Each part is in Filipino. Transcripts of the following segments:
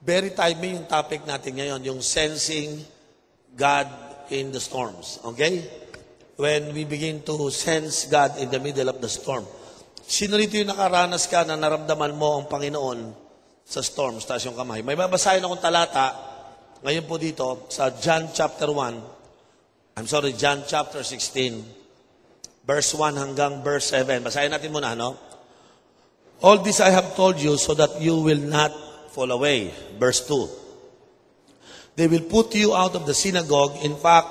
Very timely yung topic natin ngayon, yung sensing God in the storms. Okay? When we begin to sense God in the middle of the storm. Sino rito yung nakaranas ka na naramdaman mo ang Panginoon sa storm? Taas yung kamay. May babasahin akong talata ngayon po dito sa John chapter 16, verse 1 hanggang verse 7. Basahin natin muna, no? All this I have told you so that you will not fall away. Verse 2. They will put you out of the synagogue. In fact,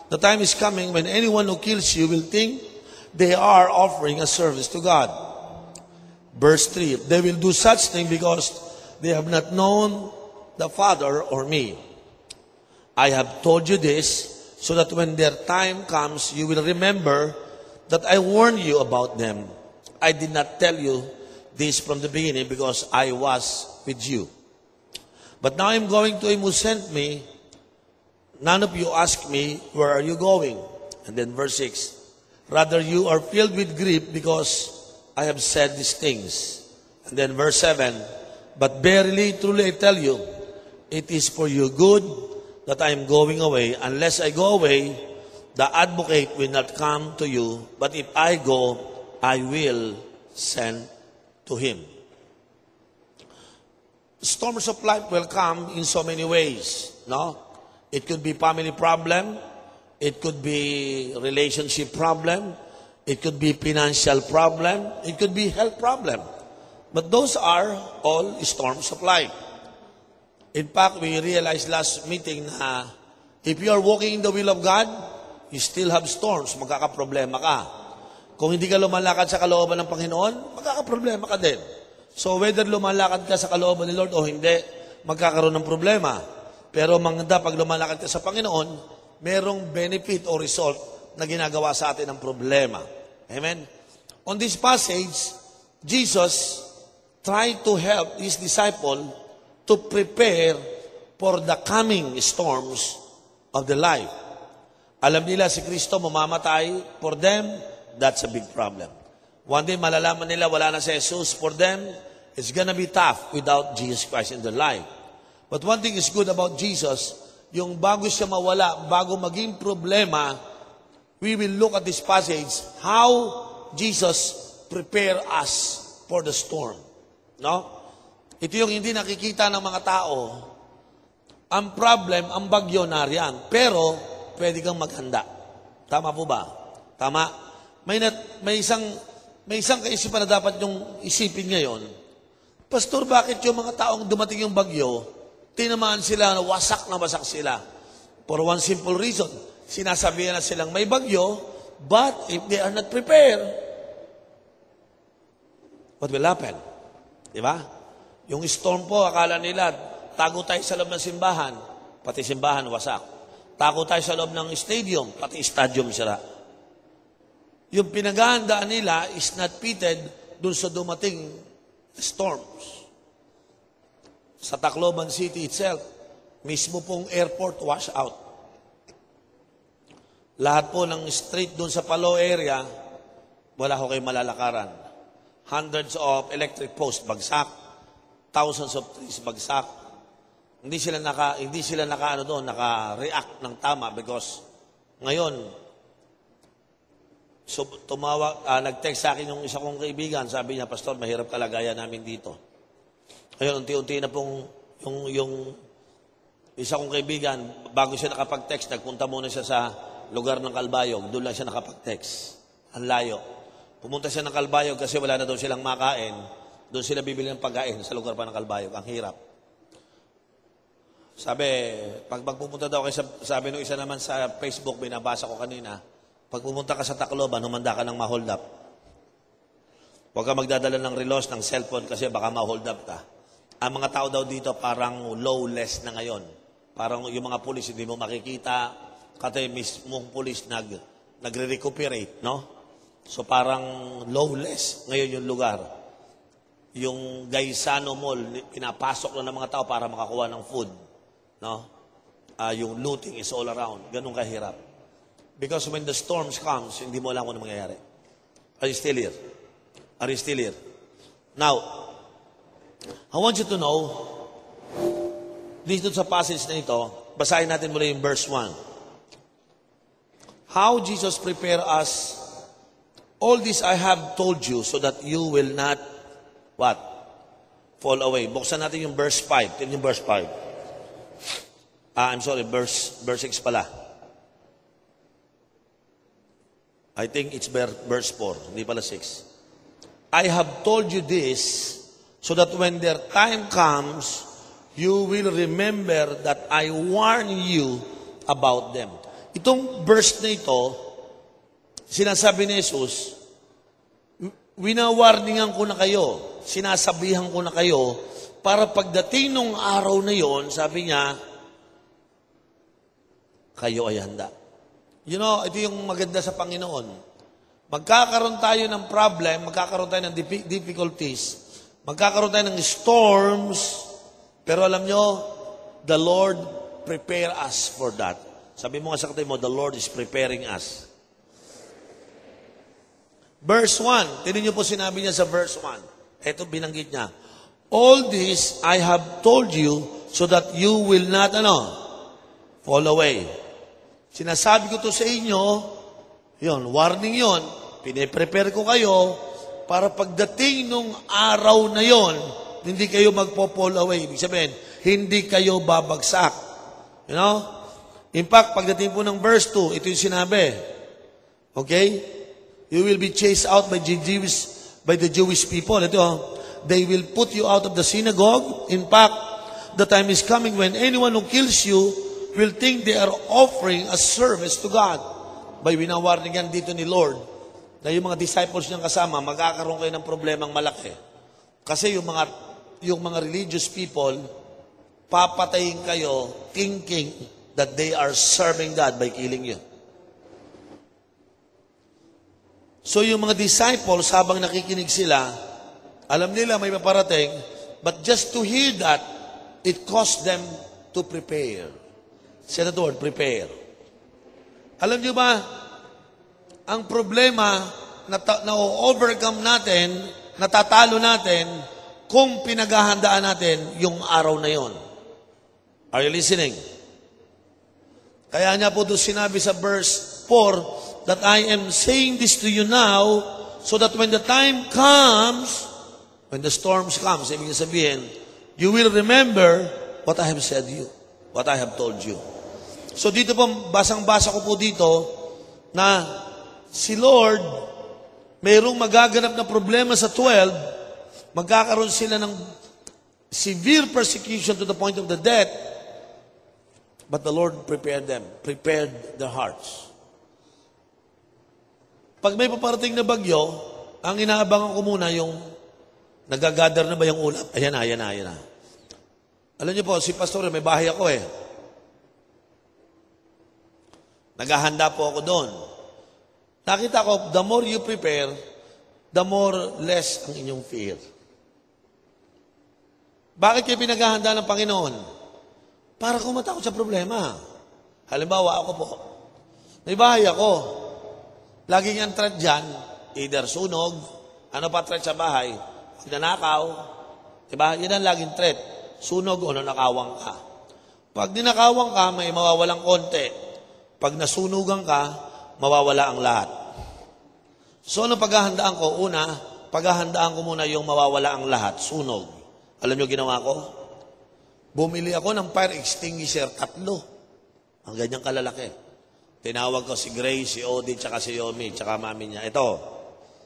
the time is coming when anyone who kills you will think they are offering a service to God. Verse 3. They will do such thing because they have not known the Father or me. I have told you this so that when their time comes, you will remember that I warned you about them. I did not tell you this from the beginning because I was with you. But now I'm going to him who sent me. None of you ask me, where are you going? And then verse 6. Rather, you are filled with grief because I have said these things. And then verse 7. But verily, truly I tell you, it is for your good that I am going away. Unless I go away, the advocate will not come to you. But if I go, I will send to him. Storms of life will come in so many ways, no? It could be family problem. It could be relationship problem. It could be financial problem. It could be health problem. But those are all storms of life. In fact, we realized last meeting na if you are walking in the will of God, you still have storms. Magkakaproblema ka. Kung hindi ka lumalakad sa kalooban ng Panginoon, magkakaproblema ka din. So whether lumalakad ka sa kalooban ni Lord o hindi, magkakaroon ng problema. Pero maganda pag lumalakad ka sa Panginoon, merong benefit o result na ginagawa sa atin ng problema. Amen? On this passage, Jesus tried to help His disciple to prepare for the coming storms of the life. Alam nila si Kristo mamamatay. For them, that's a big problem. One day, malalaman nila wala na si Jesus. For them, it's gonna be tough without Jesus Christ in their life. But one thing is good about Jesus, yung bago siya mawala, bago maging problema, we will look at this passage, how Jesus prepare us for the storm. No? Ito yung hindi nakikita ng mga tao. Ang problem, ang bagyo nariyan. Pero, pwede kang maghanda. Tama po ba? Tama? May isang kaisipan na dapat yung isipin ngayon. Pastor, bakit yung mga taong dumating yung bagyo, tinamaan sila, na wasak sila? For one simple reason. Sinasabihan na silang may bagyo, but if they are not prepared, what will happen? Diba? Yung storm po, akala nila, tago tayo sa loob ng simbahan, pati simbahan wasak. Tago tayo sa loob ng stadium, pati stadium sira. Yung pinaghahandaan nila is not fitted dun sa dumating storms. Sa Tacloban City itself, mismo pong airport wash out. Lahat po ng street dun sa Palo area, wala ho kayong malalakaran. Hundreds of electric posts bagsak, thousands of trees bagsak. Hindi sila naka-react ng tama because ngayon, so nag-text sa akin yung isa kong kaibigan, sabi niya, Pastor, mahirap kalagayan namin dito. Ngayon, unti-unti na pong yung isa kong kaibigan, bago siya nakapag-text, nagpunta muna siya sa lugar ng Kalbayog. Doon lang siya nakapag-text. Ang layo. Pumunta siya ng Kalbayog kasi wala na daw silang makain. Doon sila bibili ng pagkain sa lugar pa ng Kalbayog. Ang hirap. Sabi, pag pumunta daw kayo, sabi nung isa naman sa Facebook, binabasa ko kanina, pag pumunta ka sa Tacloban, humanda ka ng ma-hold up. Huwag ka magdadala ng relos, ng cellphone kasi baka ma-hold up ka. Ang mga tao daw dito parang lawless na ngayon. Parang yung mga pulis hindi mo makikita, kasi mismong pulis nagre-recuperate, no? So parang lawless ngayon yung lugar. Yung Gaisano Mall, pinapasok lang ng mga tao para makakuha ng food, no? Yung looting is all around. Ganun kahirap. Because when the storms comes, hindi mo alam kung ano mangyayari. Are you still here? Are you still here? Now, I want you to know dito sa passage na ito, basahin natin mula yung verse 1. How Jesus prepare us, all this I have told you so that you will not, what? Fall away. Buksan natin yung verse 5. Tignan yung verse 5. I'm sorry, verse 6 pala. I think it's verse 4, hindi pala 6. I have told you this so that when their time comes, you will remember that I warn you about them. Itong verse na ito, sinasabi ni Jesus, winawarningan ko na kayo, sinasabihan ko na kayo, para pagdating nung araw na yon, sabi niya, kayo ay handa. You know, ito yung maganda sa Panginoon. Magkakaroon tayo ng problem, magkakaroon tayo ng difficulties, magkakaroon tayo ng storms, pero alam nyo, the Lord prepare us for that. Sabi mo nga sa katabi mo, the Lord is preparing us. Verse 1, tinin nyo po sinabi niya sa verse 1. Ito binanggit niya. All this I have told you so that you will not, fall away. Sinasabi ko to sa inyo, yon, warning yon, piniprepare ko kayo para pagdating nung araw na yon, hindi kayo magpo-fall away. Ibig sabihin, hindi kayo babagsak. You know? In fact, pagdating po ng verse 2, ito yung sinabi. Okay? You will be chased out by the Jewish people. Ito, they will put you out of the synagogue. In fact, the time is coming when anyone who kills you will think they are offering a service to God. By winawarningan dito ni Lord na yung mga disciples niyang kasama, magkakaroon kayo ng problemang malaki. Kasi yung mga religious people, papatayin kayo thinking that they are serving God by killing you. So yung mga disciples, habang nakikinig sila, alam nila may maparating, but just to hear that, it caused them to prepare. Say the word, prepare. Alam nyo ba, ang problema na overcome natin, natatalo natin, kung pinaghahandaan natin yung araw na yon. Are you listening? Kaya niya po doon sinabi sa verse 4, that I am saying this to you now, so that when the time comes, when the storms comes, ibig sabihin, you will remember what I have said to you, what I have told you. So dito po, basang-basa ko po dito, na si Lord, mayroong magaganap na problema sa 12, magkakaroon sila ng severe persecution to the point of the death, but the Lord prepared them, prepared their hearts. Pag may paparating na bagyo, ang inaabangan ko muna yung nagagather na ba yung ulap? Ayan na. Alam niyo po, si Pastor, may bahay ako eh. Naghahanda po ako doon. Nakita ko, the more you prepare, the more less ang inyong fear. Bakit kayo pinaghahanda ng Panginoon? Para kumatakot sa problema. Halimbawa, ako po, may bahay ako. Laging ang threat dyan, either sunog, ano pa threat sa bahay, nanakaw, diba? Yan ang laging threat. Sunog o nanakawang ka. Pag ninakawang ka, may mawawalang konti. Pag nasunugan ka, mawawala ang lahat. So, ano paghahandaan ko? Una, paghahandaan ko muna yung mawawala ang lahat, sunog. Alam nyo ginawa ko? Bumili ako ng fire extinguisher, 3. Ang ganyang kalalaki. Tinawag ko si Grace, si Odie, tsaka si Yomi, tsaka mami niya. Ito,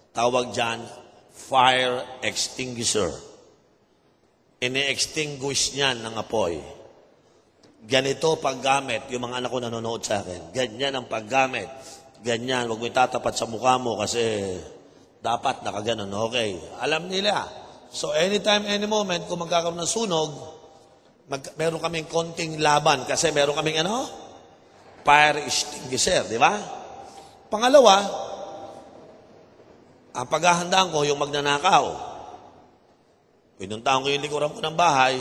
tawag dyan, fire extinguisher. Ini-extinguish niyan ng apoy. Ganito paggamit, yung mga anak ko nanonood sa akin. Ganyan ang paggamit. Ganyan, huwag mo itatapat sa mukha mo kasi dapat nakaganon. Okay, alam nila. So anytime, any moment, kung magkakaroon ng sunog, meron kaming konting laban kasi meron kaming fire extinguisher, di ba? Pangalawa, ang paghahandaan ko, yung magnanakaw. Pinuntahan ko yung likuran ko ng bahay,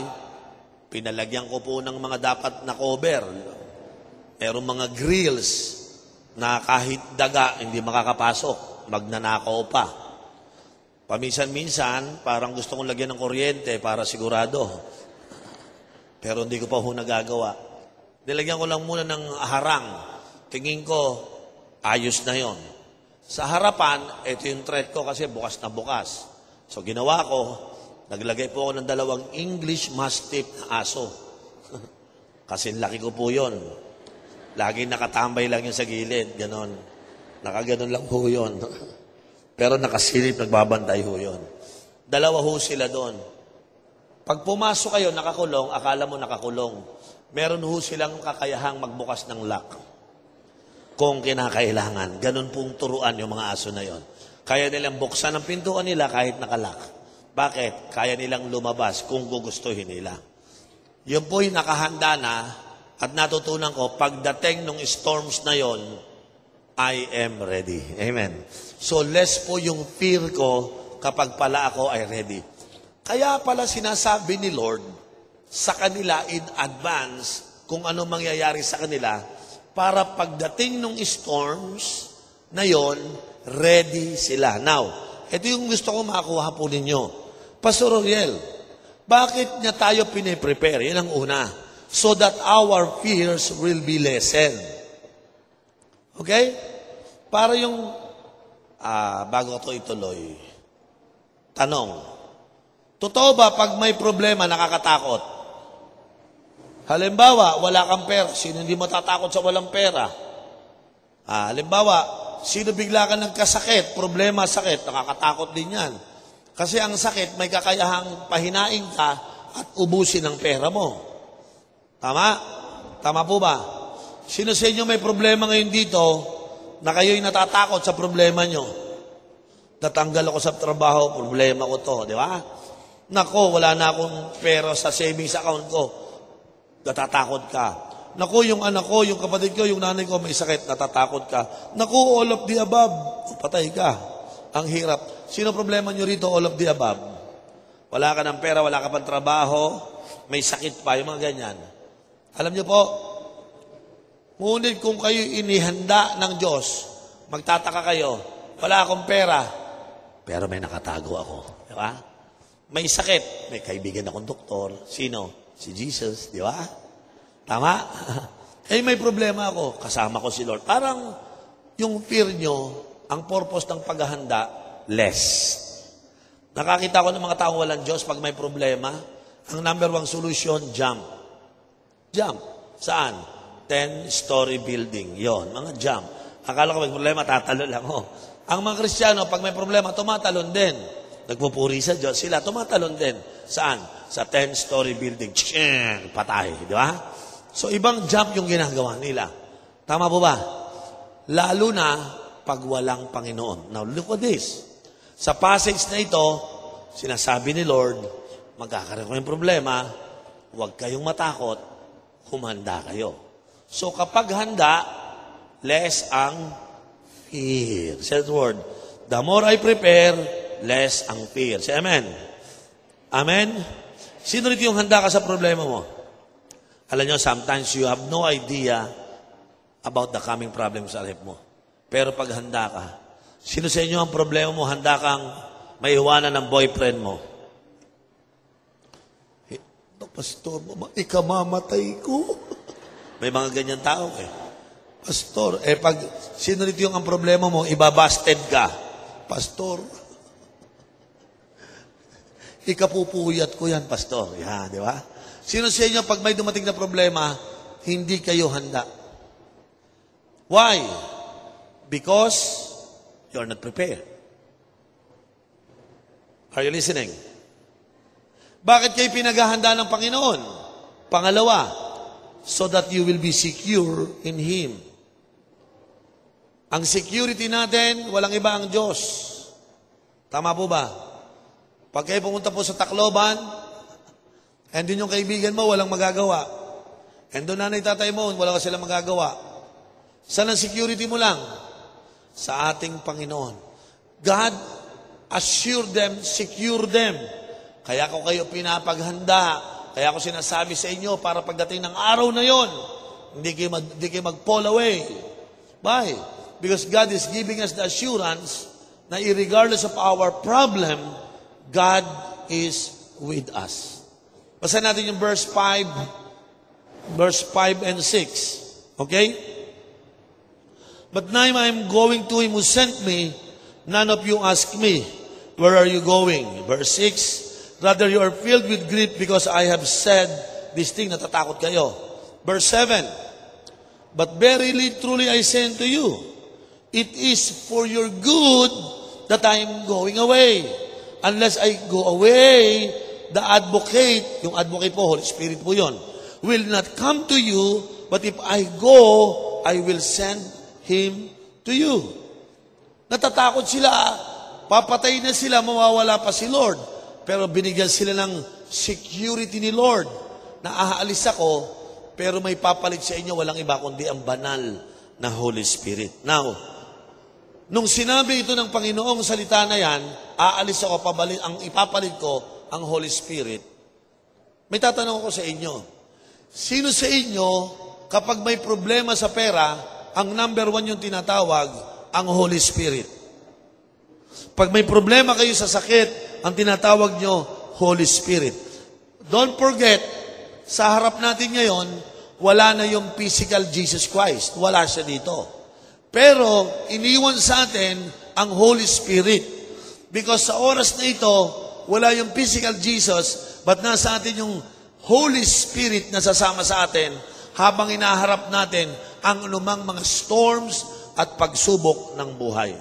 pinalagyan ko po ng mga dapat na cover. Merong mga grills na kahit daga, hindi makakapasok. Magnanakaw pa. Paminsan-minsan, parang gusto kong lagyan ng kuryente para sigurado. Pero hindi ko pa ho nagagawa. Nilagyan ko lang muna ng harang. Tingin ko, ayos na yon. Sa harapan, ito yung threat ko kasi bukas na bukas. So ginawa ko, naglagay po ako ng 2 English Mastiff na aso. Kasi laki ko po yun. Lagi nakatambay lang yun sa gilid, ganon. Nakaganon lang ho yun. Pero nakasilip, nagbabantay ho yun. 2 ho sila doon. Pag pumasok kayo, nakakulong, akala mo nakakulong. Meron ho silang kakayahang magbukas ng lock. Kung kinakailangan. Ganon pong turuan yung mga aso na yon. Kaya nilang buksan ang pintuan nila kahit nakalock. Bakit? Kaya nilang lumabas kung gugustuhin nila. Yun po'y nakahanda na at natutunan ko, pagdating ng storms na yon, I am ready. Amen. So less po yung fear ko kapag pala ako ay ready. Kaya pala sinasabi ni Lord sa kanila in advance kung ano mangyayari sa kanila para pagdating ng storms na yon, ready sila. Now, ito yung gusto ko makakuha po ninyo. Pastor Oriel, bakit niya tayo piniprepare? Yan ang una. So that our fears will be lessened. Okay? Para yung, bago ito ituloy, tanong, totoo ba pag may problema nakakatakot? Halimbawa, wala kang pera. Sino hindi matatakot sa walang pera? Halimbawa, sino bigla ka nagkasakit, problema, sakit, nakakatakot din yan. Kasi ang sakit, may kakayahang pahinain ka at ubusin ang pera mo. Tama? Tama po ba? Sino sa inyo may problema ngayon dito na kayo'y natatakot sa problema nyo? Natanggal ako sa trabaho, problema ko to, di ba? Nako, wala na akong pera sa savings account ko. Natatakot ka. Naku, yung anak ko, yung kapatid ko, yung nanay ko may sakit, natatakot ka. Naku, all of the above, patay ka. Ang hirap. Sino problema nyo rito, all of the above? Wala ka ng pera, wala ka pang trabaho, may sakit pa, yung mga ganyan. Alam nyo po, ngunit kung kayo inihanda ng Diyos, magtataka kayo, wala akong pera, pero may nakatago ako. Di ba? May sakit, may kaibigan akong doktor. Sino? Si Jesus, di ba? Tama? Eh, may problema ako. Kasama ko si Lord. Parang yung fear nyo, ang purpose ng paghahanda, less. Nakakita ko ng mga taong walang Diyos pag may problema, ang number 1 solution, jump. Jump. Saan? 10-story building. Yon, mga jump. Akala ko may problema, tatalo lang. Oh. Ang mga Kristiyano, pag may problema, tumatalon din. Nagpupuri sa Diyos, sila tumatalon din. Saan? Sa 10-story building. Patay, di ba? So, ibang jump yung ginagawa nila. Tama po ba? Lalo na pag walang Panginoon. Now, look at this. Sa passage na ito, sinasabi ni Lord, magkakaroon ko yung problema, huwag kayong matakot, humanda kayo. So, kapag handa, less ang fear. Say the word, the more I prepare, less ang fear. Say amen. Amen? Sino rito yung handa ka sa problema mo? Alam nyo, sometimes you have no idea about the coming problem sa life mo. Pero pag handa ka, sino sa inyo ang problema mo, handa kang maiwanan ng boyfriend mo? Pastor, ikamamatay ko. May mga ganyan tao eh. Pastor, pag sino rito yung ang problema mo, ibabasted ka. Pastor, ikapupuyat ko yan, pastor. Yan, di ba? Sino sa inyo, pag may dumating na problema, hindi kayo handa? Why? Because you're not prepared. Are you listening? Bakit kayo pinaghahanda ng Panginoon? Pangalawa, so that you will be secure in Him. Ang security natin, walang iba ang Diyos. Tama po ba? Pag kayo pumunta po sa Tacloban, and din yung kaibigan mo, walang magagawa. And doon nanay tatay mo, wala ka silang magagawa. Saan ang security mo lang? Sa ating Panginoon. God, assure them, secure them. Kaya ko kayo pinapaghanda. Kaya ako sinasabi sa inyo, para pagdating ng araw na yon, hindi kayo mag-fall away. Why? Because God is giving us the assurance na regardless of our problem, God is with us. Basahin natin yung verse 5 and 6. Okay? But now I am going to him who sent me. None of you ask me, where are you going? Verse 6, rather you are filled with grief because I have said this thing. Natatakot kayo. Verse 7, but verily, truly I say unto you, it is for your good that I am going away. Unless I go away, the advocate, yung advocate po, Holy Spirit po yun, will not come to you, but if I go, I will send him to you. Natatakot sila, papatay na sila, mawawala pa si Lord. Pero binigyan sila ng security ni Lord na aalis ako, pero may papalit sa inyo, walang iba kundi ang banal na Holy Spirit. Now, nung sinabi ito ng Panginoong salita na yan, aalis ako, ang ipapalit ko, ang Holy Spirit. May tatanong ko sa inyo, sino sa inyo, kapag may problema sa pera, ang number 1 yung tinatawag, ang Holy Spirit. Pag may problema kayo sa sakit, ang tinatawag nyo, Holy Spirit. Don't forget, sa harap natin ngayon, wala na yung physical Jesus Christ. Wala siya dito. Pero, iniwan sa atin ang Holy Spirit. Because sa oras na ito, wala yung physical Jesus, but nasa atin yung Holy Spirit na sasama sa atin habang inaharap natin ang anumang mga storms at pagsubok ng buhay.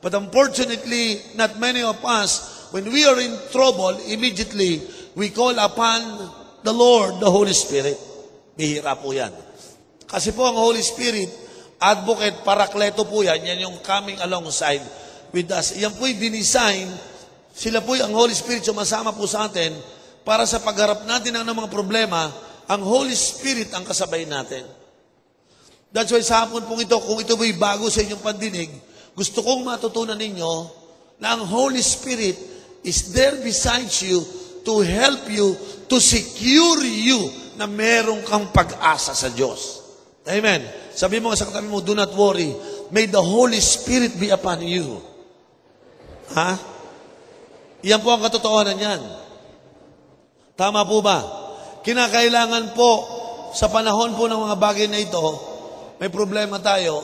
But unfortunately, not many of us, when we are in trouble, immediately, we call upon the Lord, the Holy Spirit. Bihira po yan. Kasi po ang Holy Spirit, advocate, parakleto po yan, yan yung coming alongside with us. Yan po'y dinisign, sila po'y ang Holy Spirit, sumasama po sa atin, para sa pagharap natin ng mga problema, ang Holy Spirit ang kasabay natin. That's why sa hapon pong ito, kung ito ba'y bago sa inyong pandinig, gusto kong matutunan ninyo na ang Holy Spirit is there besides you to help you, to secure you na merong kang pag-asa sa Diyos. Amen. Sabi mo sa katabi mo, do not worry. May the Holy Spirit be upon you. Ha? Iyan po ang katotohanan yan. Tama po ba? Kinakailangan po sa panahon po ng mga bagay na ito, may problema tayo.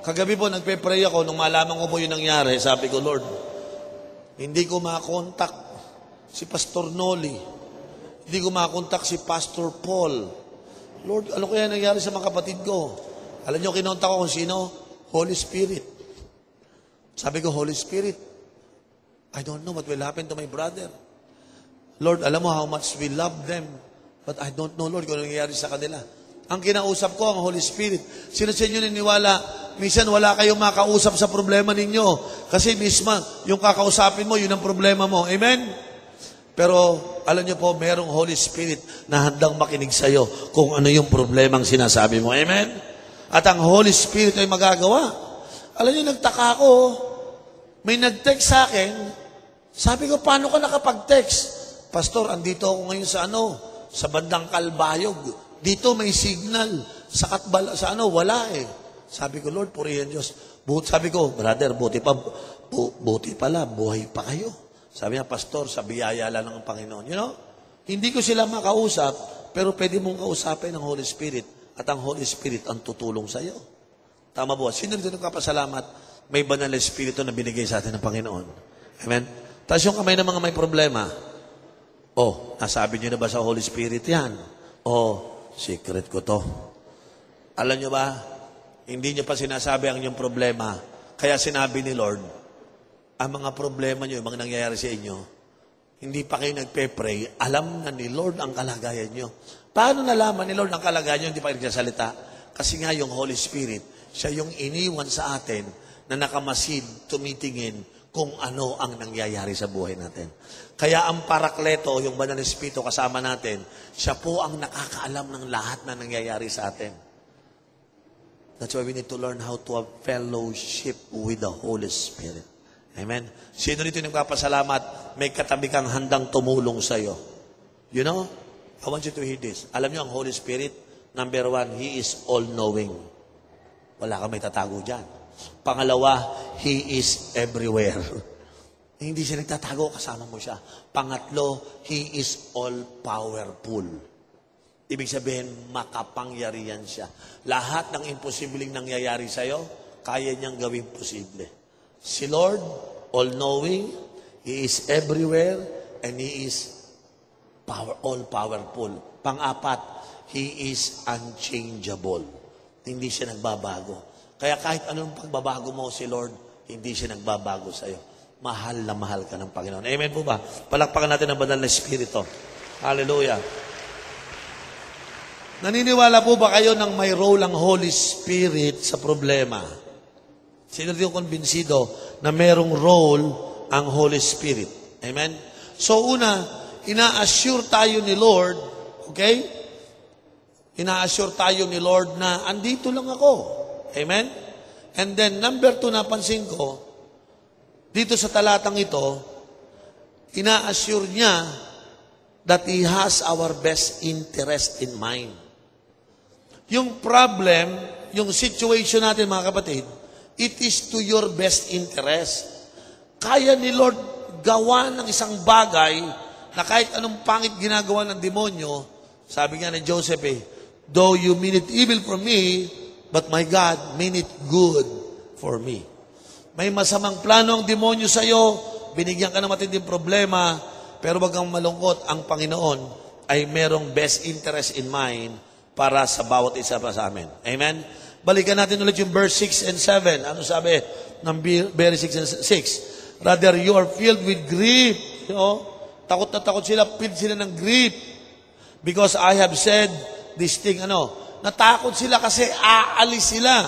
Kagabi po, nagpe-pray ako. Nung malaman ko po yung nangyari, sabi ko, Lord, hindi ko makontak si Pastor Noli. Hindi ko makontak si Pastor Paul. Lord, ano kaya nangyari sa mga kapatid ko? Alam niyo, kinontak ko kung sino? Holy Spirit. Sabi ko, Holy Spirit, I don't know what will happen to my brother. Lord, alam mo how much we love them. But I don't know, Lord, kung ano nangyayari sa kanila. Ang kinausap ko, ang Holy Spirit. Sino sa inyo niniwala, minsan wala kayong makausap sa problema ninyo. Kasi mismo, yung kakausapin mo, yun ang problema mo. Amen? Pero, alam niyo po, merong Holy Spirit na handang makinig sa'yo kung ano yung problemang sinasabi mo. Amen? At ang Holy Spirit ay magagawa. Alam niyo, nagtaka ako. May nag-text sa akin. Sabi ko, paano ka nakapag-text? Pastor, andito ako ngayon sa bandang Kalbayog. Dito may signal. Sa wala eh. Sabi ko, Lord, purihan Diyos. Sabi ko, brother, buti pala, buhay pa kayo. Sabi niya, Pastor, sa biyaya lang ng Panginoon. You know, hindi ko sila makausap, pero pwede mong kausapin ang Holy Spirit at ang Holy Spirit ang tutulong sa iyo. Tama ba? Sino dito nagpapasalamat? May banal na Espiritu na binigay sa atin ng Panginoon. Amen? Tapos yung kamay ng mga may problema, nasabi niyo na ba sa Holy Spirit yan? Secret ko to. Alam niyo ba, hindi niyo pa sinasabi ang inyong problema. Kaya sinabi ni Lord, ang mga problema niyo, yung mga nangyayari sa inyo, hindi pa kayo nagpe-pray, alam na ni Lord ang kalagayan niyo. Paano nalaman ni Lord ang kalagayan niyo, hindi pa kayo nagsasalita? Kasi nga yung Holy Spirit, siya yung iniwan sa atin na nakamasid, tumitingin kung ano ang nangyayari sa buhay natin. Kaya ang parakleto, yung banal na Espiritu kasama natin, siya po ang nakakaalam ng lahat na nangyayari sa atin. That's why we need to learn how to have fellowship with the Holy Spirit. Amen? Sino dito nagpapasalamat, may katabi kang handang tumulong sa'yo? You know, I want you to hear this. Alam niyo, ang Holy Spirit, number 1, He is all-knowing. Wala kang may tatago dyan. Pangalawa, He is everywhere. Hindi siya nagtatago, kasama mo siya. Pangatlo, He is all-powerful. Ibig sabihin, makapangyarihan siya. Lahat ng imposibleng nangyayari sa'yo, kaya niyang gawing posible. Si Lord, all-knowing, He is everywhere, and He is all-powerful. Pang-apat, He is unchangeable. Hindi siya nagbabago. Kaya kahit anong pagbabago mo si Lord, hindi siya nagbabago sa'yo. Mahal na mahal ka ng Panginoon. Amen po ba? Palakpakan natin ang banal na Espiritu. Hallelujah. Naniniwala po ba kayo ng may role ang Holy Spirit sa problema? Sino din kumbinsido na merong role ang Holy Spirit? Amen? So una, ina-assure tayo ni Lord, okay? Ina-assure tayo ni Lord na andito lang ako. Amen? And then, number 2, napansin ko, dito sa talatang ito, ina-assure niya that He has our best interest in mind. Yung problem, yung situation natin mga kapatid, it is to your best interest. Kaya ni Lord gawa ng isang bagay na kahit anong pangit ginagawa ng demonyo, sabi nga ni Joseph though you mean it evil for me, but my God mean it good for me. May masamang plano ang demonyo sa iyo, binigyan ka ng matinding problema, pero wag kang malungkot, ang Panginoon ay merong best interest in mind para sa bawat isa pa sa amin. Amen? Balikan natin ulit yung verse 6 and 7. Ano sabi ng verse 6 and 6? Rather, you are filled with grief. You know? Takot na takot sila, filled sila ng grief. Because I have said this thing, natakot sila kasi aalis sila.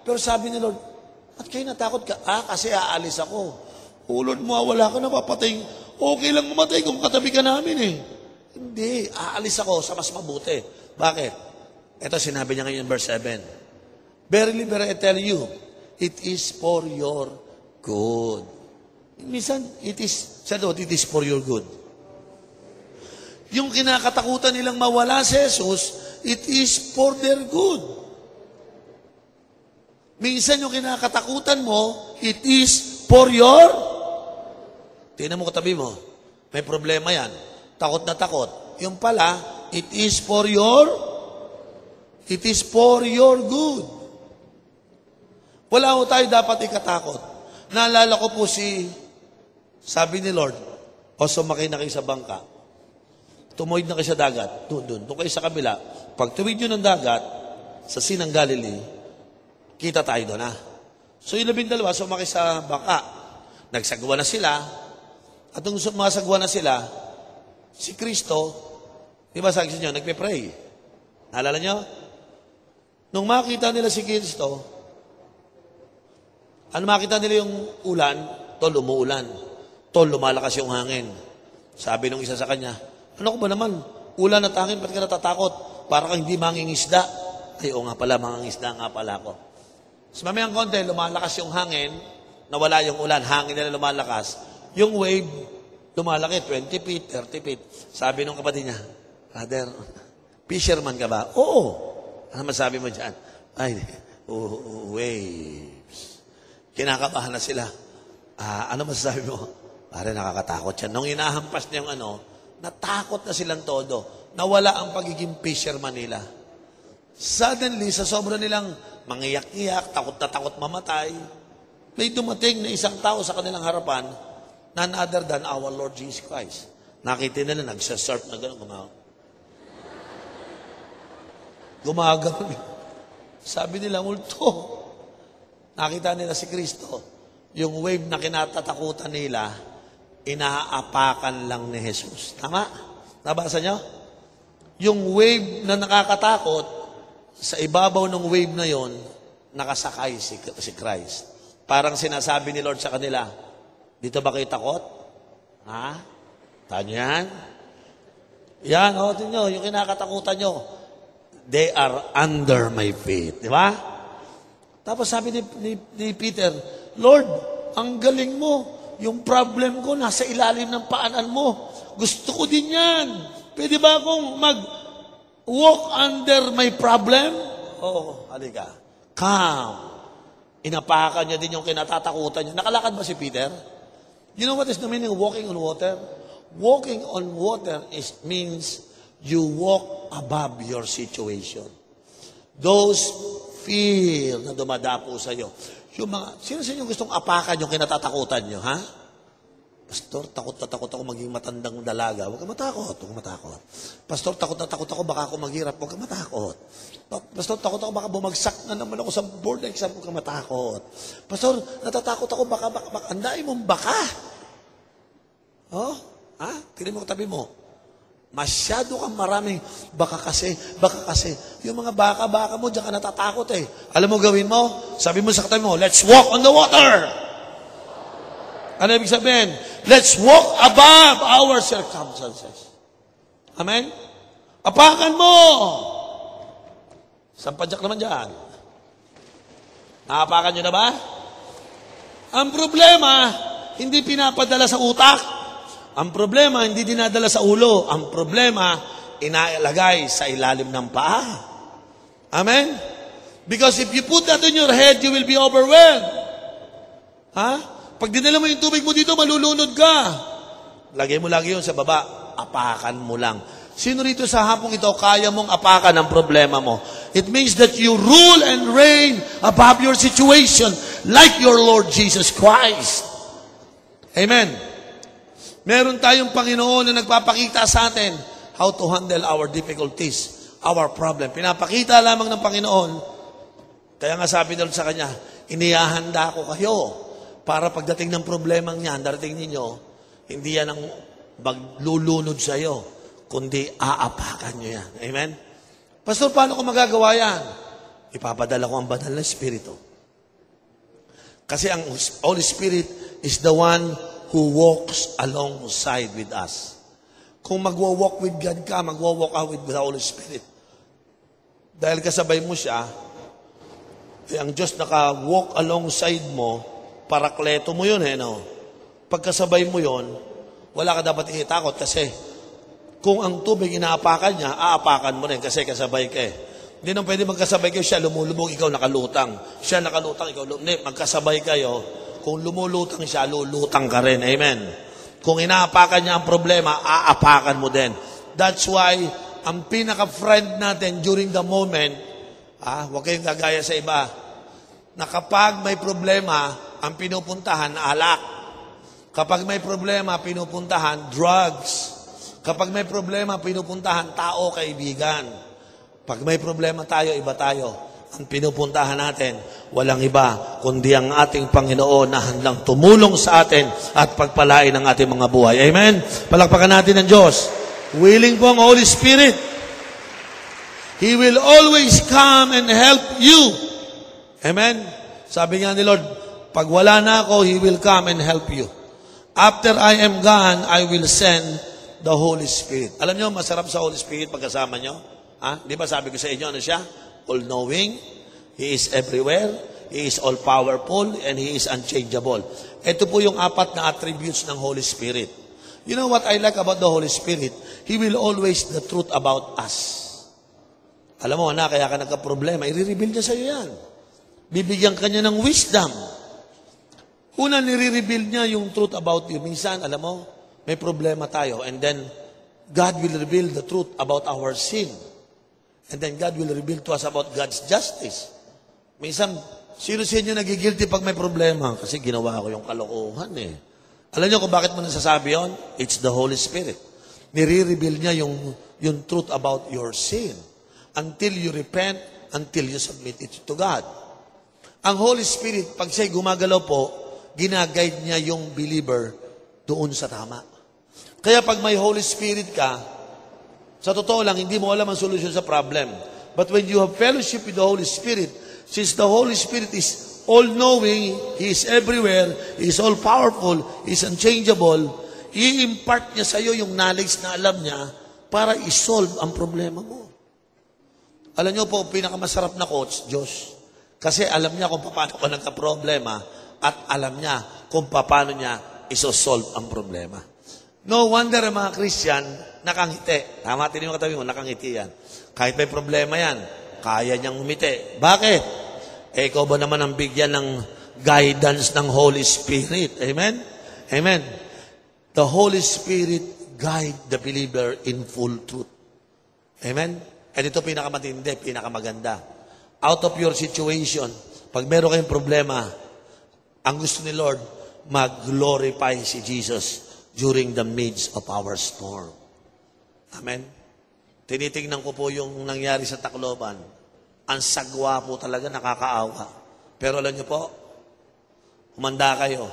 Pero sabi ni Lord, at kayo natakot ka? Kasi aalis ako. Lord, mawawala ka na, papatay. Okay lang mamatay kung katabi ka namin Hindi, aalis ako sa mas mabuti. Bakit? Ito sinabi niya ngayon verse 7. Verily, verily, I tell you, it is for your good. Minsan, it is for your good. Yung kinakatakutan nilang mawala si Jesus, it is for their good. Minsan yung kinakatakutan mo, it is for your... Tingnan mo katabi mo, may problema yan. Takot na takot. Yung pala, it is for your good. Wala ho tayo dapat ikatakot. Naalala ko po sabi ni Lord, sumakay na kayo sa bangka. Tumuwid na kayo sa dagat. Doon kayo sa kabila. Pag tuwid nyo ng dagat, sa Sinang Galilee, kita tayo doon So yung 12, sumakay sa bangka. Nagsagwa na sila. At nung sumasagwa na sila, si Kristo, di ba sabi sa inyo, nagpe-pray. Naalala nyo? Nung makita nila si Kristo, makita nila yung ulan, tol, umuulan. Tol, lumalakas yung hangin. Sabi nung isa sa kanya, ano ko ba naman? Ulan at hangin, ba't ka natatakot? Para kang hindi mangingisda. Ay, nga pala, mangingisda nga pala ako. So, mamayang konti, lumalakas yung hangin, nawala yung ulan, hangin na lumalakas, yung wave, lumalaki, 20 feet, 30 feet. Sabi nung kapatid niya, Father, fisherman ka ba? Oo. Ano masabi mo dyan? Ay, waves. Kinakabahan na sila. Ano masasabi mo? Pare, nakakatakot yan. Nung inahampas niya yung natakot na silang todo. Nawala ang pagiging fisherman nila. Suddenly, sa sobra nilang mangiyak-iyak, takot na takot mamatay, may dumating na isang tao sa kanilang harapan, none other than our Lord Jesus Christ. Nakita nila, nagsasurf na gano'n, gumagano. Sabi nila, multo. Nakita nila si Kristo. Yung wave na kinatatakutan nila, inaapakan lang ni Jesus. Tama? Nabasa nyo? Yung wave na nakakatakot, sa ibabaw ng wave na yon, nakasakay si Christ. Parang sinasabi ni Lord sa kanila, dito ba kayo takot? Tanyan? Yan, tingnan nyo, yung kinakatakutan nyo, they are under my feet. Di ba? Tapos sabi ni Peter, Lord, ang galing mo. Yung problem ko, nasa ilalim ng paanan mo. Gusto ko din yan. Pwede ba akong walk under my problem? Halika. Come. Inapakan niya din yung kinatatakutan niya. Nakalakad ba si Peter? You know what is the meaning of walking on water? Walking on water means you walk above your situation. Those fear na dumadapo sa iyo. Yung mga, sino sa inyo gustong apakan yung kinatatakutan nyo, ha? Pastor, takot na takot ako maging matandang dalaga. Huwag ka matakot, huwag ka matakot. Pastor, takot na takot ako, baka ako maghirap. Huwag ka matakot. Pastor, takot ako, baka bumagsak na naman ako sa board exam. Huwag ka matakot. Pastor, natatakot ako, baka andain mong baka. Oh? Ha? Tingnan mo katabi mo. Masyado kang maraming baka kasi. Yung mga baka mo, diyan ka natatakot eh. Alam mo gawin mo? Sabi mo sa katabi mo, let's walk on the water. Ano ibig sabihin? Let's walk above our circumstances. Amen? Apakan mo! Sampadyak naman dyan. Naapakan nyo na ba? Ang problema, hindi pinapadala sa utak. Ang problema, hindi dinadala sa ulo. Ang problema, inalagay sa ilalim ng paa. Amen? Because if you put that on your head, you will be overwhelmed. Ha? Pag dinala mo yung tubig mo dito, malulunod ka. Lagay mo lagi yun sa baba. Apakan mo lang. Sino rito sa hapong ito, kaya mong apakan ang problema mo? It means that you rule and reign above your situation like your Lord Jesus Christ. Amen. Meron tayong Panginoon na nagpapakita sa atin how to handle our difficulties, our problem. Pinapakita lamang ng Panginoon. Kaya nga sabi doon sa kanya, inihahanda ko kayo para pagdating ng problemang niyan, darating ninyo, hindi yan ang maglulunod sa iyo, kundi aapakan nyo yan. Amen? Pastor, paano ko magagawa yan? Ipapadala ko ang banal na Espiritu. Kasi ang Holy Spirit is the one who walks alongside with us. Kung magwa-walk with God ka, magwa-walk out with the Holy Spirit. Dahil kasabay mo siya, ang Diyos naka-walk alongside mo, parakleto mo yun no? Pagkasabay mo yun, wala ka dapat itakot kasi kung ang tubig inaapakan niya, aapakan mo rin kasi kasabay ka eh. Hindi nang pwede magkasabay kayo, siya lumulubog, ikaw nakalutang. Siya nakalutang, ikaw lumulubog. Magkasabay kayo, kung lumulutang siya, lulutang ka rin. Amen. Kung inaapakan niya ang problema, aapakan mo din. That's why, ang pinaka-friend natin during the moment, huwag kayong gagaya sa iba, na kapag may problema, ang pinupuntahan, alak. Kapag may problema, pinupuntahan, drugs. Kapag may problema, pinupuntahan, tao, kaibigan. Pag may problema tayo, iba tayo. Ang pinupuntahan natin, walang iba, kundi ang ating Panginoon na handang tumulong sa atin at pagpalain ang ating mga buhay. Amen? Palakpakan natin ang Diyos. Willing po ang Holy Spirit. He will always come and help you. Amen? Sabi nga ni Lord, pag wala na ako, He will come and help you. After I am gone, I will send the Holy Spirit. Alam nyo, masarap sa Holy Spirit pagkasama nyo. Di ba sabi ko sa inyo, ano siya? All-knowing. He is everywhere. He is all-powerful. And He is unchangeable. Ito po yung 4 na attributes ng Holy Spirit. You know what I like about the Holy Spirit? He will always the truth about us. Alam mo, kaya ka nagka-problema, i-reveal niya sa'yo yan. Bibigyan ka niya ng wisdom. Una, nire-reveal niya yung truth about you. Minsan, alam mo, may problema tayo. And then, God will reveal the truth about our sin. And then, God will reveal to us about God's justice. Minsan, sino sa inyo nagigilty pag may problema? Kasi ginawa ko yung kalokohan eh. Alam niyo kung bakit mo nasasabi yun? It's the Holy Spirit. Nire-reveal niya yung truth about your sin. Until you repent, until you submit it to God. Ang Holy Spirit, pag siya'y gumagalaw po, ginaguide niya yung believer doon sa tama. Kaya pag may Holy Spirit ka, sa totoo lang, hindi mo alam ang solusyon sa problem. But when you have fellowship with the Holy Spirit, since the Holy Spirit is all-knowing, He is everywhere, He is all-powerful, He is unchangeable, i-impart niya sa iyo yung knowledge na alam niya para i-solve ang problema mo. Alam niyo po, pinakamasarap na coach, Diyos, kasi alam niya kung paano ka nagka-problema at alam niya kung paano niya isosolve ang problema. No wonder ang mga Christian nakangiti. Tama, tinignan mo katabi mo, nakangiti yan. Kahit may problema yan, kaya niyang umiti. Bakit? Ikaw ba naman ang bigyan ng guidance ng Holy Spirit? Amen? Amen. The Holy Spirit guide the believer in full truth. Amen? And ito pinakamatindi, pinakamaganda. Out of your situation, pag meron kayong problema, ang gusto ni Lord, mag-glorify si Jesus during the midst of our storm. Amen? Tinitingnan ko po yung nangyari sa Tacloban. Ang sagwa po talaga, nakakaawa. Pero alam niyo po, humanda kayo.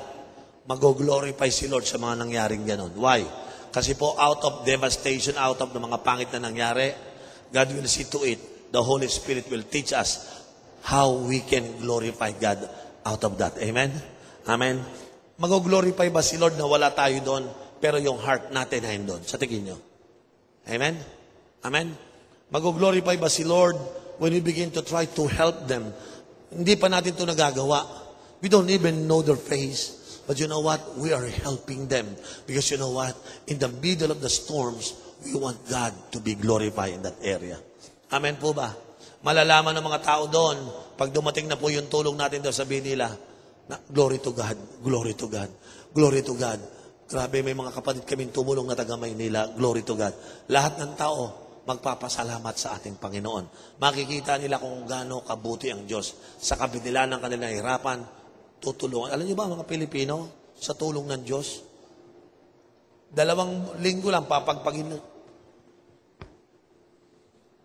Mag-glorify si Lord sa mga nangyaring ganon. Why? Kasi po, out of devastation, out of ng mga pangit na nangyari, God will see to it. The Holy Spirit will teach us how we can glorify God out of that. Amen? Amen? Mag-glorify ba si Lord na wala tayo doon, pero yung heart natin ay doon? Sa tingin nyo? Amen? Amen? Mag-glorify ba si Lord when we begin to try to help them? Hindi pa natin ito nagagawa. We don't even know their face. But you know what? We are helping them. Because you know what? In the middle of the storms, we want God to be glorified in that area. Amen po ba? Malalaman ng mga tao doon, pag dumating na po yung tulong natin doon, sabihin nila, glory to God, glory to God, glory to God. Grabe, may mga kapatid kaming tumulong na taga Maynila, glory to God. Lahat ng tao, magpapasalamat sa ating Panginoon. Makikita nila kung gaano kabuti ang Diyos. Sa kabila ng kanilang hirapan, tutulungan. Alam niyo ba mga Pilipino, sa tulong ng Diyos, 2 linggo lang papagpagin.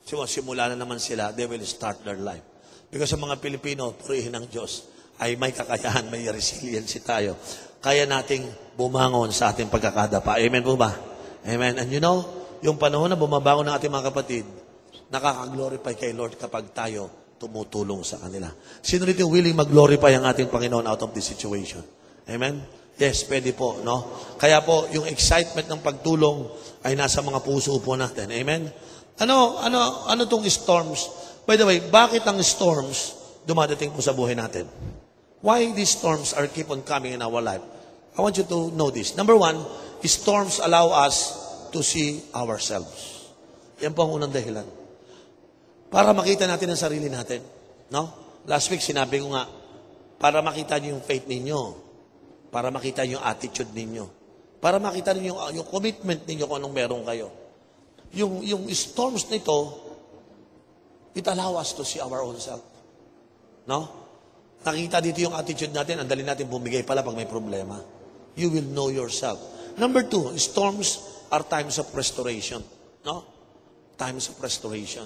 Simula na naman sila, they will start their life. Because sa mga Pilipino, purihin ng Diyos, ay may kakayahan, may resiliency tayo. Kaya nating bumangon sa ating pagkakadapa. Amen po ba? Amen. And you know, yung panahon na bumabangon ng ating mga kapatid, nakaka-glorify kay Lord kapag tayo tumutulong sa kanila. Sino rito willing mag-glorify ang ating Panginoon out of this situation? Amen? Yes, pwede po, no? Kaya po, yung excitement ng pagtulong ay nasa mga puso po natin. Amen? Ano tong storms? By the way, bakit ang storms dumadating po sa buhay natin? Why these storms are keep on coming in our life? I want you to know this. Number 1, storms allow us to see ourselves. Yan po ang unang dahilan. Para makita natin ang sarili natin. No? Last week, sinabi ko nga, para makita niyo yung faith ninyo. Para makita niyo yung attitude ninyo. Para makita niyo yung commitment ninyo kung anong meron kayo. Yung storms nito, it allow us to see our own self. No? Nakita dito yung attitude natin, ang dali natin bumigay pala pag may problema. You will know yourself. Number 2, storms are times of restoration. No? Times of restoration.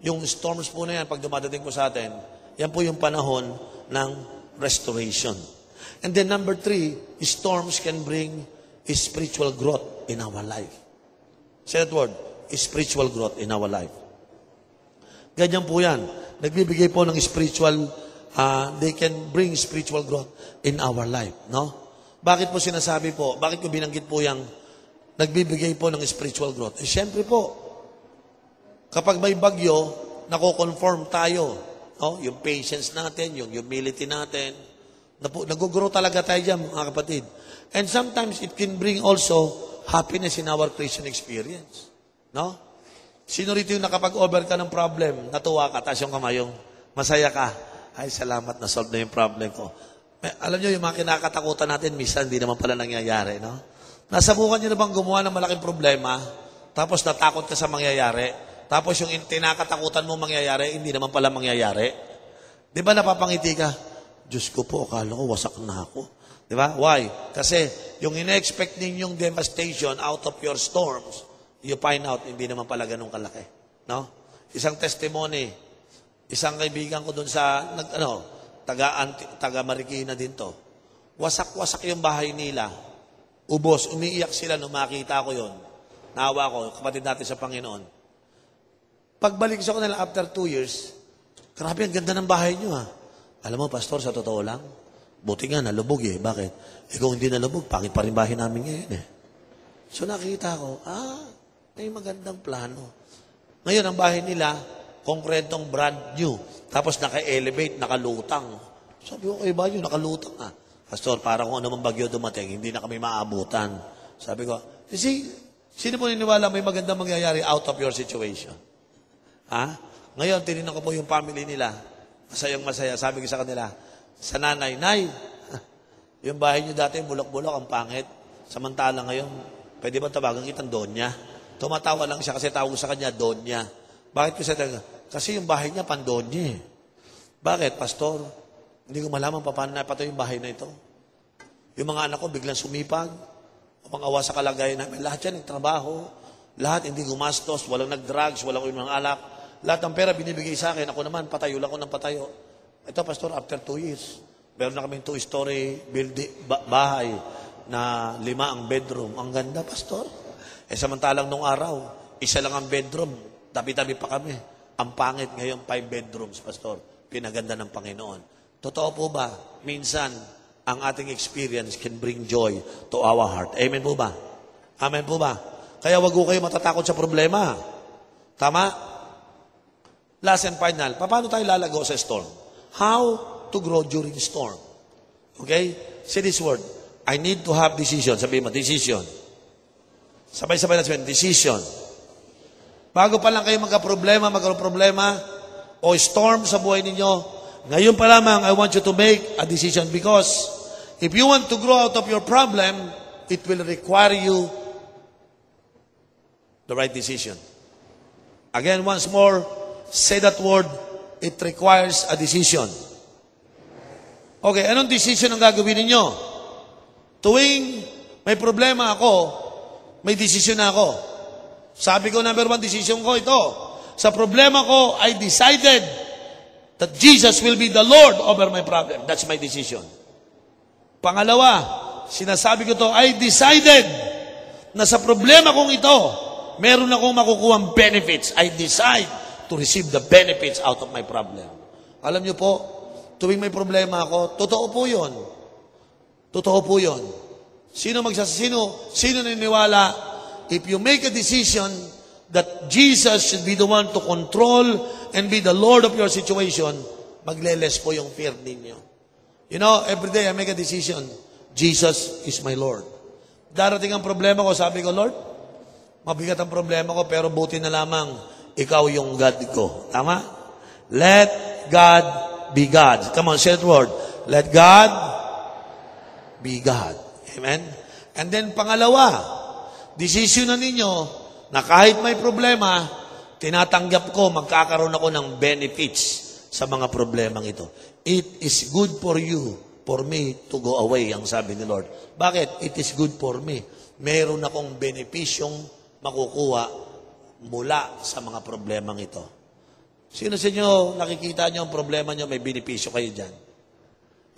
Yung storms po na yan, pag dumadating po sa atin, yan po yung panahon ng restoration. And then number 3, storms can bring a spiritual growth in our life. Say that word, spiritual growth in our life. Ganyan po yan. Nagbibigay po ng spiritual, they can bring spiritual growth in our life. No? Bakit po sinasabi po, bakit ko binanggit po yung nagbibigay po ng spiritual growth? Siyempre po, kapag may bagyo, nako-conform tayo. No? Yung patience natin, yung humility natin, nag-grow talaga tayo dyan, mga kapatid. And sometimes it can bring also happiness in our Christian experience. No? Sino rito yung nakapag-over ka ng problem, natuwa ka, taas yung kamay, yung masaya ka, ay salamat, na-solve na yung problem ko. Alam nyo, yung mga kinakatakutan natin, minsan hindi naman pala nangyayari. No? Nasabukan nyo na bang gumawa ng malaking problema, tapos natakot ka sa mangyayari, tapos yung tinakatakutan mo mangyayari, hindi naman pala mangyayari? Di ba napapangiti ka? Diyos ko po, akala ko wasak na ako. Di ba? Why? Kasi yung ina-expect ninyong devastation out of your storms, you find out, hindi naman pala ganun kalaki. No? Isang testimony, isang kaibigan ko dun sa, taga Marikina din to. Wasak-wasak yung bahay nila. Ubos, umiiyak sila nung makita ko yon. Naawa ko, kapatid natin sa Panginoon. Pagbalik sa kanila after 2 years, grabe, ang ganda ng bahay nyo ha. Alam mo, pastor, sa totoo lang, buti nga, nalubog eh. Bakit? Kung hindi nalubog, pangit pa rin bahay namin ngayon eh. So nakita ko, may magandang plano. Ngayon, ang bahay nila, konkretong brand new. Tapos naka-elevate, nakalutang. Sabi ko, ba yun, nakalutang ah. Pastor, para kung ano man bagyo dumating, hindi na kami maabutan. Sabi ko, sino po niniwala may magandang mangyayari out of your situation? Ha? Ngayon, tinignan ko po yung family nila. Masayang masaya. Sabi ko sa kanila, sa nanay, Nay, Yung bahay niyo dati, bulok-bulok, ang pangit. Samantala ngayon, pwede ba tawagan kitang Donya? Tumatawa lang siya kasi tawag sa kanya, Donya. Bakit ko siya talaga? Kasi yung bahay niya, Pandonya. Bakit, Pastor? Hindi ko malaman paano napatay yung bahay na ito. Yung mga anak ko biglang sumipag, pang-awa sa kalagayan namin. Lahat yan nagtrabaho, lahat hindi gumastos, walang nag-drugs, walang uminom ng alak. Lahat ng pera binibigay sa akin. Ako naman, patayo lang ako ng patayo. Ito, Pastor, after 2 years, meron na kaming 2-story bahay na 5 ang bedroom. Ang ganda, Pastor. Samantalang nung araw, 1 lang ang bedroom. Tabi-tabi pa kami. Ang pangit ngayon, 5 bedrooms, Pastor. Pinaganda ng Panginoon. Totoo po ba? Minsan, ang ating experience can bring joy to our heart. Amen po ba? Amen po ba? Kaya wag ko kayo matatakot sa problema. Tama? Last and final, paano tayo lalago sa storm? How to grow during storm? Okay? Say this word. I need to have decision. Sabihin mo, decision. Sabay-sabay na sabihin, decision. Bago pa lang kayo magkaroon problema, o storm sa buhay ninyo, ngayon pa lamang, I want you to make a decision because if you want to grow out of your problem, it will require you the right decision. Again, once more, say that word, it requires a decision. Okay, anong decision ang gagawin ninyo? Tuwing may problema ako, may decision na ako. Sabi ko, number 1 decision ko ito. Sa problema ko, I decided that Jesus will be the Lord over my problem. That's my decision. Pangalawa, sinasabi ko to, I decided na sa problema kong ito, meron akong makukuhang benefits. I decide to receive the benefits out of my problem. Alam niyo po, tuwing may problema ako, totoo po yun. Totoo po yun. Sino naniniwala, if you make a decision that Jesus should be the one to control and be the Lord of your situation, magleles po yung fear ninyo. You know, every day I make a decision, Jesus is my Lord. Darating ang problema ko, sabi ko, Lord, mabigat ang problema ko, pero buti na lamang, ikaw yung God ko. Tama? Let God be God. Come on, say the word. Let God be God. Amen? And then, pangalawa, decision na ninyo, na kahit may problema, tinatanggap ko, magkakaroon ako ng benefits sa mga problemang ito. It is good for you, for me to go away, ang sabi ni Lord. Bakit? It is good for me. Meron akong benepisyong makukuha mula sa mga problemang ito. Sino sa inyo, nakikita nyo ang problema nyo, may benepisyo kayo dyan?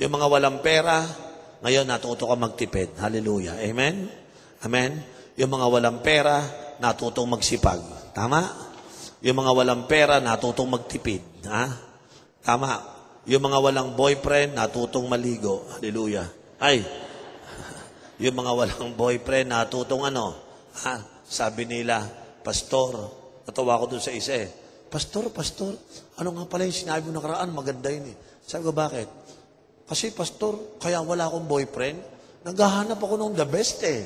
Yung mga walang pera, ngayon natuto ka magtipid. Hallelujah. Amen? Amen? Yung mga walang pera, natutong magsipag. Tama? Yung mga walang pera, natutong magtipid. Ha? Tama? Yung mga walang boyfriend, natutong maligo. Hallelujah. Ay, yung mga walang boyfriend, natutong ano? Ha? Sabi nila, Pastor, natawa ko dun sa isa eh. Pastor, ano nga pala yung sinabi mo nakaraan? Maganda yun eh. Sabi ko, bakit? Kasi, Pastor, kaya wala akong boyfriend. Naghahanap ako ng the best eh.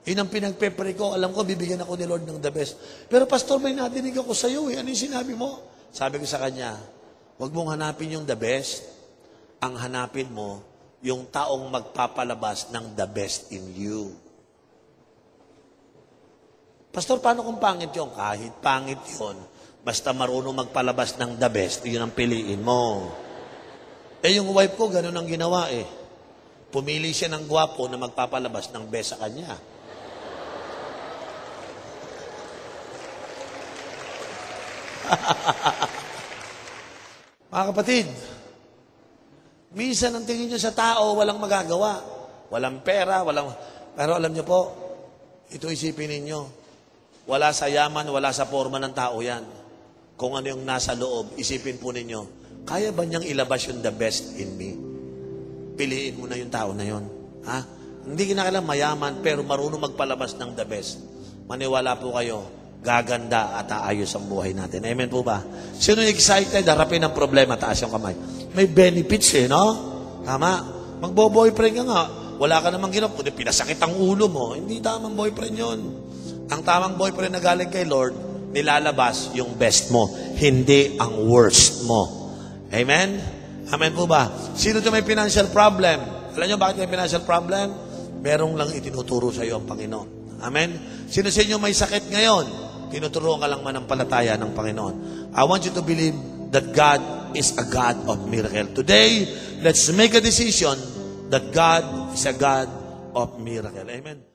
Yun ang pinagpepre ko. Alam ko, bibigyan ako ni Lord ng the best. Pero Pastor, may nadinig ako sa iyo eh. Ano yung sinabi mo? Sabi ko sa kanya, huwag mong hanapin yung the best. Ang hanapin mo, yung taong magpapalabas ng the best in you. Pastor, paano kung pangit yun? Kahit pangit yun, basta marunong magpalabas ng the best, yun ang piliin mo. Eh, yung wife ko, ganun ang ginawa eh. Pumili siya ng gwapo na magpapalabas ng best sa kanya. Mga kapatid, minsan ang tingin nyo sa tao, walang magagawa. Walang pera, pero alam nyo po, ito isipin ninyo, wala sa yaman, wala sa forma ng tao yan. Kung ano yung nasa loob, isipin po ninyo, kaya ba niyang ilabas yung the best in me? Piliin mo na yung tao na yun. Ha? Hindi kinakailangan mayaman, pero marunong magpalabas ng the best. Maniwala po kayo, gaganda at aayos ang buhay natin. Amen po ba? Sino excited? Harapin ang problema, taas yung kamay. May benefits eh, no? Tama? Magbo-boyfriend ka nga. Wala ka namang ginawa. Kundi pinasakit ang ulo mo. Hindi tamang boyfriend yon. Ang tamang boyfriend na galing kay Lord, nilalabas yung best mo, hindi ang worst mo. Amen? Amen po ba? Sino to may financial problem? Alam nyo bakit may financial problem? Merong lang itinuturo sa iyo ang Panginoon. Amen? Sino sa inyo may sakit ngayon? Tinuturuan ka lang manampalataya ng Panginoon. I want you to believe that God is a God of miracle. Today, let's make a decision that God is a God of miracle. Amen?